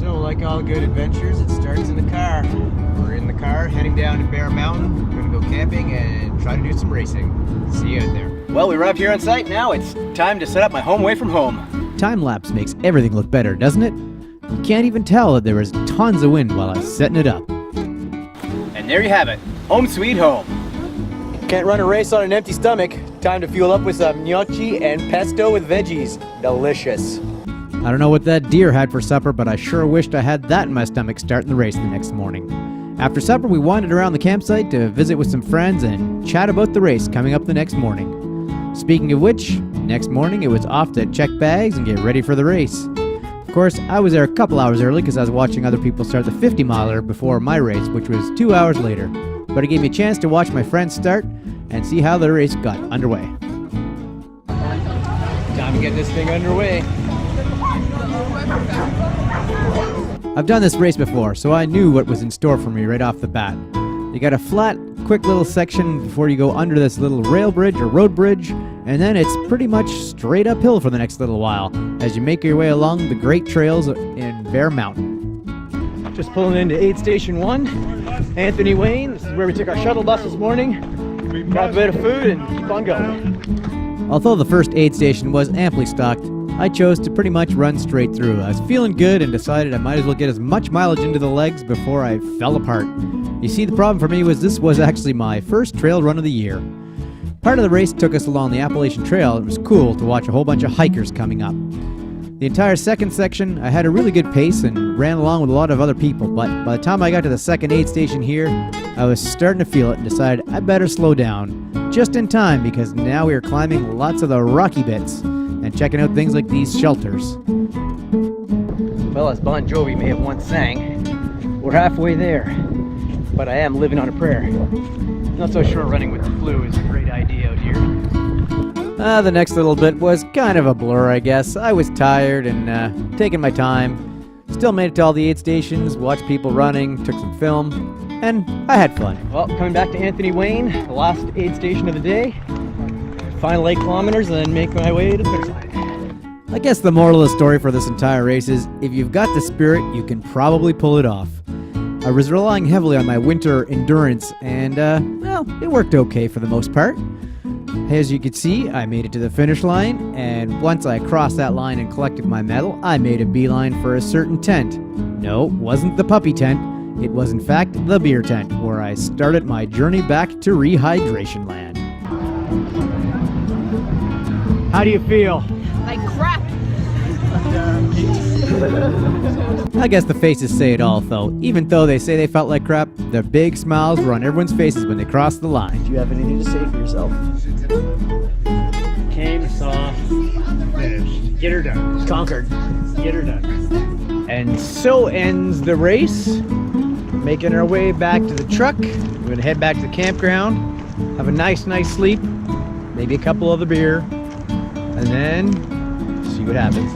So, like all good adventures, it starts in the car. We're in the car, heading down to Bear Mountain. We're gonna go camping and try to do some racing. See you out there. Well, we arrived here on site. Now it's time to set up my home away from home. Time-lapse makes everything look better, doesn't it? You can't even tell that there was tons of wind while I was setting it up. And there you have it. Home sweet home. Can't run a race on an empty stomach. Time to fuel up with some gnocchi and pesto with veggies. Delicious. I don't know what that deer had for supper, but I sure wished I had that in my stomach starting the race the next morning. After supper, we wandered around the campsite to visit with some friends and chat about the race coming up the next morning. Speaking of which, next morning it was off to check bags and get ready for the race. Of course, I was there a couple hours early because I was watching other people start the 50-miler before my race, which was 2 hours later. But it gave me a chance to watch my friends start and see how the race got underway. Time to get this thing underway. I've done this race before, so I knew what was in store for me right off the bat. You got a flat, quick little section before you go under this little rail bridge or road bridge, and then it's pretty much straight uphill for the next little while as you make your way along the great trails in Bear Mountain. Just pulling into aid station 1, Anthony Wayne. This is where we took our shuttle bus this morning. Grab a bit of food and keep on going. Although the first aid station was amply stocked, I chose to pretty much run straight through. I was feeling good and decided I might as well get as much mileage into the legs before I fell apart. You see, the problem for me was this was actually my first trail run of the year. Part of the race took us along the Appalachian Trail. It was cool to watch a whole bunch of hikers coming up. The entire second section, I had a really good pace and ran along with a lot of other people, but by the time I got to the second aid station here, I was starting to feel it and decided I better slow down. Just in time, because now we are climbing lots of the rocky bits and checking out things like these shelters. Well, as Bon Jovi may have once sang, we're halfway there, but I am living on a prayer. Not so sure running with the flu is a great idea out here. The next little bit was kind of a blur, I guess. I was tired and taking my time. Still made it to all the aid stations, watched people running, took some film, and I had fun. Well, coming back to Anthony Wayne, the last aid station of the day. Final 8 kilometers and then make my way to the finish line. I guess the moral of the story for this entire race is, if you've got the spirit, you can probably pull it off. I was relying heavily on my winter endurance, and, well, it worked okay for the most part. As you can see, I made it to the finish line, and once I crossed that line and collected my medal, I made a beeline for a certain tent. No, it wasn't the puppy tent. It was, in fact, the beer tent, where I started my journey back to rehydration land. How do you feel? Like crap. I guess the faces say it all, though. Even though they say they felt like crap, the big smiles were on everyone's faces when they crossed the line. Do you have anything to say for yourself? Came, saw, finished. Get her done. Conquered. Get her done. And so ends the race. Making our way back to the truck. We're gonna head back to the campground, have a nice sleep, maybe a couple of the beer, and then see what happens.